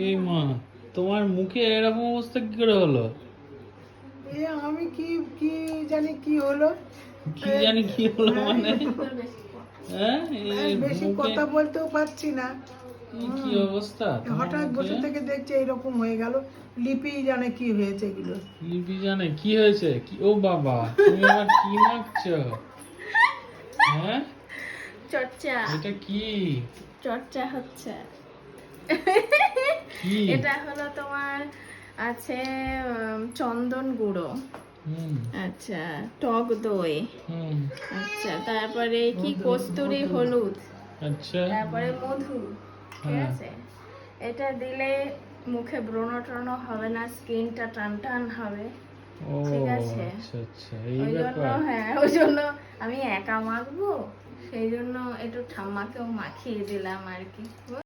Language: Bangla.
এই মা, তোমার মুখে এরকম অবস্থা কি করে হলো? এ আমি কি কি জানি কি হলো। কি জানি কি হলো মানে? হ্যাঁ, এই বেশি মুখে কথা বলতেও পারছি না। কি অবস্থা তোমার হঠাৎ মুখে? বসে থেকে দেখছি এরকম হয়ে গেল। লিপি জানে কি হয়েছে এগুলো। লিপি জানে কি হয়েছে? কি ও বাবা, তুমি আবার কি মাখছো? হ্যাঁ, চর্চা এটা কি? চর্চা হচ্ছে। কি? এটা হলো তোমার আছে চন্দন গুঁড়ো, হুম আচ্ছা টক দই, হুম আচ্ছা তারপরে কি কস্তুরি হলুদ, আচ্ছা তারপরে মধু, ঠিক হ্যাঁ। আছে। এটা দিলে মুখে ব্রণ ট্রণ হবে না, স্কিনটা টান টান হবে, ও ঠিক আছে। আচ্ছা আচ্ছা, এই ওই জন্য ব্যাপার। হ্যাঁ, ওই জন্য আমি একা মাখবো, সেই জন্য একটু ঠাম্মাকেও মাখিয়ে দিলাম আর কি।